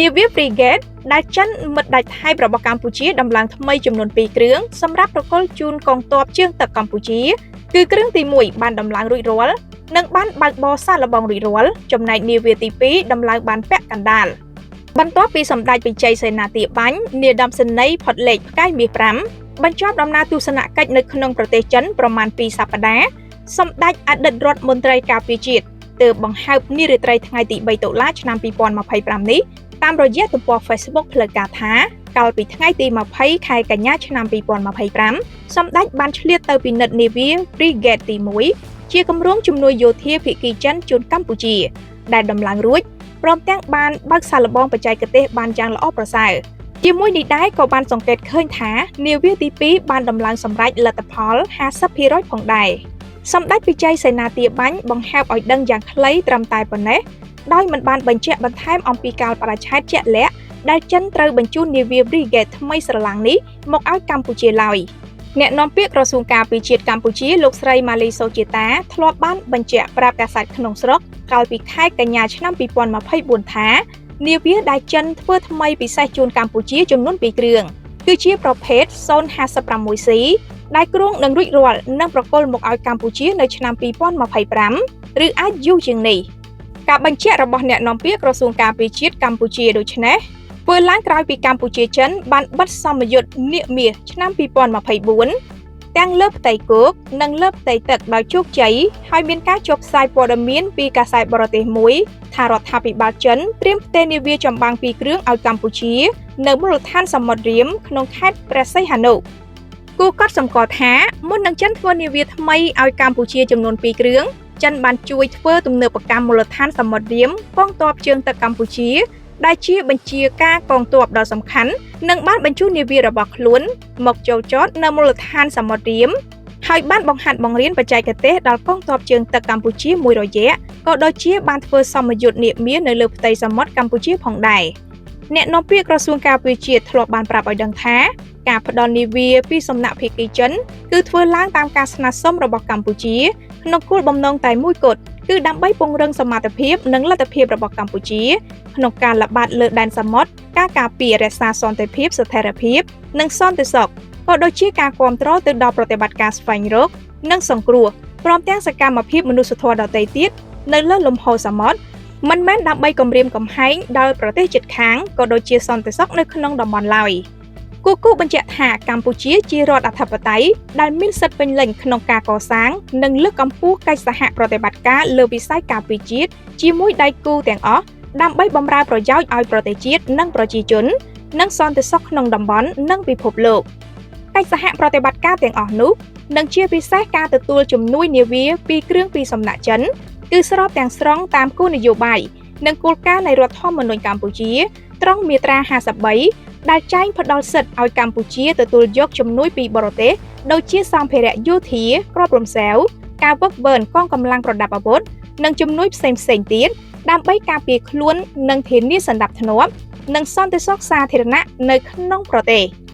នាវា Frigate ដែលចិនមិត្តដាច់ថៃរបស់កម្ពុជាដំឡើងថ្មីចំនួន2គ្រឿងសម្រាប់ប្រគល់ជូនកងទ័ពជើងទឹកកម្ពុជាគឺគ្រឿងទី1បានដំឡើងរួចរាល់និងបានបើកបរសាកល្បងរួចរាល់ចំណែកនាវាទី2ដំឡើងបានពាក់កណ្ដាលបន្ទាប់ពីសម្ដេចវិជ័យសេនាទាបាញ់នាយឧត្តមសេនីយ៍ផុតលេខផ្កាយមាស5បញ្ចប់ដំណើរទស្សនកិច្ចនៅក្នុងប្រទេសចិនប្រមាណ2សប្តាហ៍សម្ដេចអតីតរដ្ឋមន្ត្រីការពារជាតិទើបបង្ហើបនារាត្រីថ្ងៃទី3តុលាឆ្នាំ2025នេះតាមរយៈទំព័រ Facebook ផ្លូវការថាកាលពីថ្ងៃទី20ខែកញ្ញាឆ្នាំ2025សម្ដេចបានឆ្លៀតទៅពិនិត្យនាវា Frigate ទី1ជាគម្រោងជំនួយយោធាភាគីចិនជូនកម្ពុជាដែលដំឡើងរួចព្រមទាំងបានបើកសាកល្បងបច្ចេកទេសបានយ៉ាងល្អប្រសើរជាមួយនេះដែរក៏បានសង្កេតឃើញថានាវាទី2បានដំឡើងសម្រេចលទ្ធផល 50% ផងដែរសម្ដេចវិជ័យសេនាទាបាញ់បង្ហើបឲ្យដឹងយ៉ាងខ្លីត្រឹមតែប៉ុណ្ណេះដោយមិនបានបញ្ជាក់បន្ថែមអំពីកាលបរិច្ឆេទជាក់លាក់ដែលចិនត្រូវបញ្ជូននាវា Frigate ថ្មីស្រឡាំងនេះមកឲ្យកម្ពុជាឡើយអ្នកនាំពាក្យក្រសួងការពារជាតិកម្ពុជាលោកស្រីម៉ាលីសូជាតាធ្លាប់បានបញ្ជាក់ប្រាប់កាសែតក្នុងស្រុកកាលពីខែកញ្ញាឆ្នាំ2024ថានាវាដែលចិនធ្វើថ្មីពិសេសជូនកម្ពុជាចំនួន2គ្រឿងគឺជាប្រភេទ 056C ដែលគ្រោងនឹងរួចរាល់និងប្រគល់មកឲ្យកម្ពុជានៅឆ្នាំ2025ឬអាចយូរជាងនេះការបញ្ជាក់របស់អ្នកនាំពាក្យក្រសួងការពារជាតិកម្ពុជាដូចនេះធ្វើឡើងក្រោយពីកម្ពុជាចិនបានបិទសម្ពយុទ្ធនាគមាសឆ្នាំ2024ទាំងលើផ្ទៃគោកនិងលើផ្ទៃទឹកដោយជោគជ័យហើយមានការចុះផ្សាយព័ត៌មានពីកាសែតបរទេសមួយថារដ្ឋាភិបាលចិនត្រៀមផ្ទេរនាវាចម្បាំង2គ្រឿងឲ្យកម្ពុជានៅមូលដ្ឋានសមុទ្ររៀមក្នុងខេត្តព្រះសីហនុគូកត់សម្គាល់ថាមុននឹងចិនធ្វើនាវាថ្មីឲ្យកម្ពុជាចំនួន2គ្រឿងចិនបានជួយធ្វើទំនើបកម្មមូលដ្ឋានសមុទ្ររៀមកងទ័ពជើងទឹកកម្ពុជាដែលជាបញ្ជាការកងទ័ពដ៏សំខាន់និងបានបញ្ជូននាវារបស់ខ្លួនមកចូលចតនៅមូលដ្ឋានសមុទ្ររៀមហើយបានបង្ហាត់បង្រៀនបច្ចេកទេសដល់កងទ័ពជើងទឹកកម្ពុជាមួយរយៈក៏ដូចជាបានធ្វើសម្ពយុទ្ធនាគមាសនៅលើផ្ទៃសមុទ្រកម្ពុជាផងដែរអ្នកនាំពាក្យក្រសួងការពារជាតិធ្លាប់បានប្រាប់ឲ្យដឹងថាការផ្ដល់នាវាពីសំណាក់ភាគីចិនគឺធ្វើឡើងតាមការស្នើសុំរបស់កម្ពុជាក្នុងគោលបំណងតែមួយគត់គឺដើម្បីពង្រឹងសមត្ថភាពនិងលទ្ធភាពរបស់កម្ពុជាក្នុងការល្បាតលើដែនសមុទ្រការការពាររក្សាសន្តិភាពស្ថិរភាពនិងសន្តិសុខក៏ដូចជាការគាំទ្រទៅដល់ប្រតិបត្តិការស្វែងរកនិងសង្គ្រោះព្រមទាំងសកម្មភាពមនុស្សធម៌ដទៃទៀតនៅលើលំហសមុទ្រមិនមែនដើម្បីគំរាមកំហែងដល់ប្រទេសជិតខាងក៏ដូចជាសន្តិសុខនៅក្នុងតំបន់ឡើយគូបញ្ជាក់ថាកម្ពុជាជារដ្ឋអធិបតេយ្យដែលមានសិទ្ធិពេញលេញក្នុងការកសាងនិងលើកកម្ពស់កិច្ចសហប្រតិបត្តិការលើវិស័យការពារជាតិជាមួយដៃគូទាំងអស់ដើម្បីបម្រើប្រយោជន៍ឲ្យប្រទេសជាតិនិងប្រជាជននិងសន្តិសុខក្នុងតំបន់និងពិភពលោកកិច្ចសហប្រតិបត្តិការទាំងអស់នោះនិងជាពិសេសការទទួលជំនួយនាវាពីគ្រឿងពីសំណាក់ចិនគឺស្របទាំងស្រុងតាមគោលនយោបាយនិងគោលការណ៍នៃរដ្ឋធម្មនុញ្ញកម្ពុជាត្រង់មាត្រា53ដែលចែងផ្ដល់សិទ្ធិឲ្យកម្ពុជាទទួលយកជំនួយពីបរទេសដូចជាសម្ភារៈយោធាគ្រាប់រំសេវការវឹកវើកងកម្លាំងប្រដាប់អាវុធនិងជំនួយផ្សេងៗទៀតដើម្បីការពារខ្លួននិងធានាសណ្ដាប់ធ្នាប់និងសន្តិសុខសាធារណៈនៅក្នុងប្រទេស។